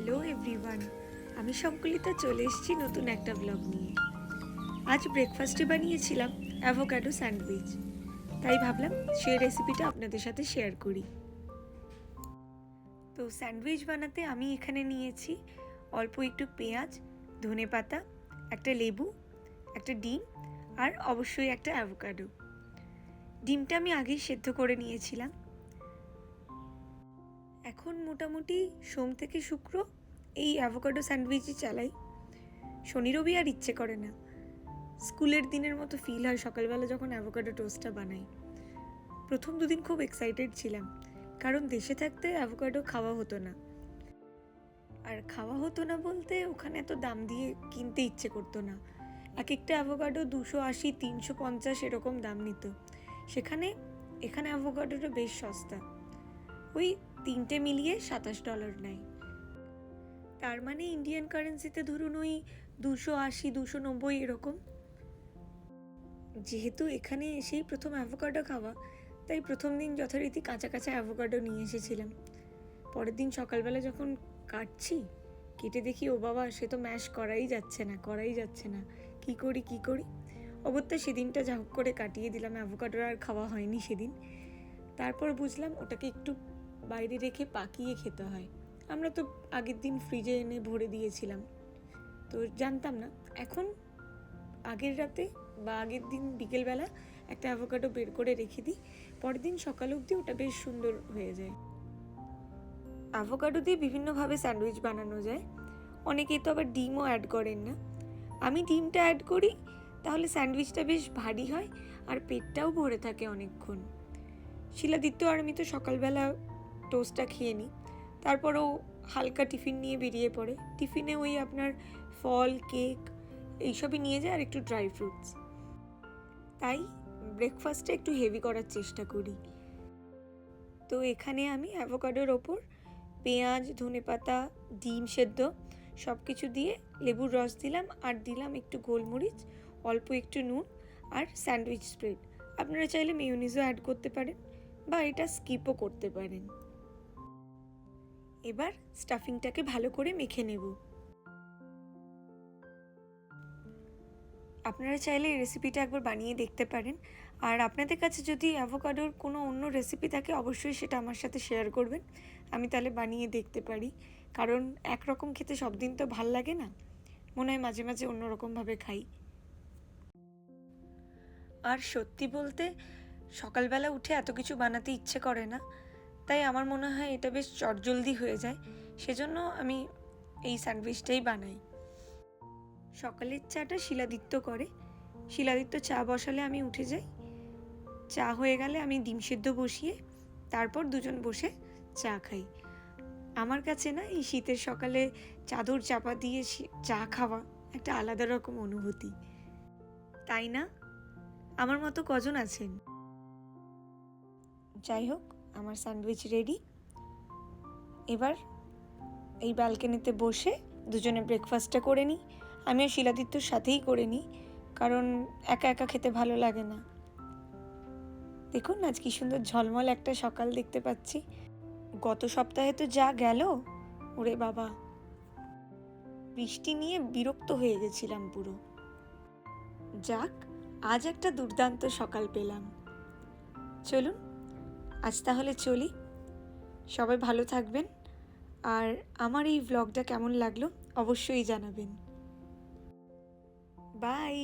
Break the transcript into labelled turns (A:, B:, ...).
A: Hello everyone, আমি সংকলিতা চলে এসেছি নতুন একটা ব্লগ নিয়ে। আজ ব্রেকফাস্টে বানিয়েছিলাম অ্যাভোকাডো স্যান্ডউইচ, তাই ভাবলাম সেই রেসিপিটা আপনাদের সাথে শেয়ার করি। তো স্যান্ডউইচ বানাতে আমি এখানে নিয়েছি অল্প একটু পেঁয়াজ, ধনেপাতা, একটা লেবু, একটা ডিম আর অবশ্যই একটা অ্যাভোকাডো। ডিমটা আমি আগেই সেদ্ধ করে নিয়েছিলাম। এখন মোটামুটি সোম থেকে শুক্র এই অ্যাভোকাডো স্যান্ডউইচই চালাই। শনি রবি আর ইচ্ছে করে না, স্কুলের দিনের মতো ফিল হয় সকালবেলা যখন অ্যাভোকাডো টোস্টটা বানাই। প্রথম দুদিন খুব এক্সাইটেড ছিলাম, কারণ দেশে থাকতে অ্যাভোকাডো খাওয়া হতো না। আর খাওয়া হতো না বলতে ওখানে এত দাম দিয়ে কিনতে ইচ্ছে করতো না। এক একটা অ্যাভোকাডো 280, 350 এরকম দাম নিত। এখানে অ্যাভোকাডোটা বেশ সস্তা, ওই 3টে মিলিয়ে $27 নেয়। তার মানে ইন্ডিয়ান কারেন্সিতে ধরুন ওই 280, 290 এরকম। যেহেতু এখানে এসেই প্রথম অ্যাভোকাডো খাওয়া, তাই প্রথম দিন যথারীতি কাঁচা কাঁচা অ্যাভোকাডো নিয়ে এসেছিলাম। পরের দিন সকালবেলা যখন কেটে দেখি ও বাবা, সে তো ম্যাশ করাই যাচ্ছে না। কি করি অগত্যা সেদিনটা যা হোক করে কাটিয়ে দিলাম। অ্যাভোকাডো আর খাওয়া হয়নি সেদিন। তারপর বুঝলাম ওটাকে একটু বাইরে রেখে পাকিয়ে খেতে হয়। আমরা তো আগের দিন ফ্রিজে এনে ভরে দিয়েছিলাম, তো জানতাম না। এখন আগের রাতে বা আগের দিন বিকেলবেলা একটা অ্যাভোকাডো বের করে রেখে দিই, পরের দিন সকাল অবধি ওটা বেশ সুন্দর হয়ে যায়। অ্যাভোকাডো দিয়ে বিভিন্নভাবে স্যান্ডউইচ বানানো যায়। অনেকেই তো আবার ডিমও অ্যাড করেন না। আমি ডিমটা অ্যাড করি, তাহলে স্যান্ডউইচটা বেশ ভারী হয় আর পেটটাও ভরে থাকে অনেকক্ষণ। শিলাদিত্য আর আমি তো সকালবেলা টোস্টটা খেয়ে নিই, তারপরও হালকা টিফিন নিয়ে বেরিয়ে পড়ে। টিফিনে ওই আপনার ফল, কেক এইসবই নিয়ে যায় আর একটু ড্রাই ফ্রুটস। তাই ব্রেকফাস্টে একটু হেভি করার চেষ্টা করি। তো এখানে আমি অ্যাভোকাডোর ওপর পেঁয়াজ, ধনেপাতা, ডিম সেদ্ধ সব কিছু দিয়ে লেবুর রস দিলাম, আর দিলাম একটু গোলমরিচ, অল্প একটু নুন আর স্যান্ডউইচ স্প্রেড। আপনারা চাইলে মেয়োনিজও অ্যাড করতে পারেন বা এটা স্কিপও করতে পারেন। এবার স্টাফিংটাকে ভালো করে মেখে নেব। আপনারা চাইলে এই রেসিপিটা একবার বানিয়ে দেখতে পারেন। আর আপনাদের কাছে যদি অ্যাভোকাডোর কোনো অন্য রেসিপি থাকে, অবশ্যই সেটা আমার সাথে শেয়ার করবেন, আমি তাহলে বানিয়ে দেখতে পারি। কারণ একরকম খেতে সব দিন তো ভাল লাগে না, মনে হয় মাঝে মাঝে অন্যরকমভাবে খাই। আর সত্যি বলতে সকালবেলা উঠে এত কিছু বানাতে ইচ্ছে করে না, তাই আমার মনে হয় এটা বেশ চটজলদি হয়ে যায়। সেজন্য আমি এই স্যান্ডউইচটাই বানাই। সকালের চাটা শিলাদিত্য করে, শিলাদিত্য চা বসালে আমি উঠে যাই। চা হয়ে গেলে আমি ডিম সেদ্ধ বসিয়ে তারপর দুজন বসে চা খাই। আমার কাছে না এই শীতের সকালে চাদর চাপা দিয়ে চা খাওয়া একটা আলাদা রকম অনুভূতি, তাই না? আমার মতো কজন আছেন? যাই হোক, আমার স্যান্ডউইচ রেডি। এবার এই ব্যালকনিতে বসে দুজনে ব্রেকফাস্টটা করে নিই। আমিও শিলাদিত্যর সাথেই করে নিই, কারণ একা একা খেতে ভালো লাগে না। দেখুন আজ কি সুন্দর ঝলমল একটা সকাল দেখতে পাচ্ছি। গত সপ্তাহে তো যা গেল, ওরে বাবা, বৃষ্টি নিয়ে বিরক্ত হয়ে গেছিলাম পুরো। যাক, আজ একটা দুর্দান্ত সকাল পেলাম। চলুন আজ তাহলে চলি। সবাই ভালো থাকবেন, আর আমার এই ভ্লগটা কেমন লাগলো অবশ্যই জানাবেন। বাই।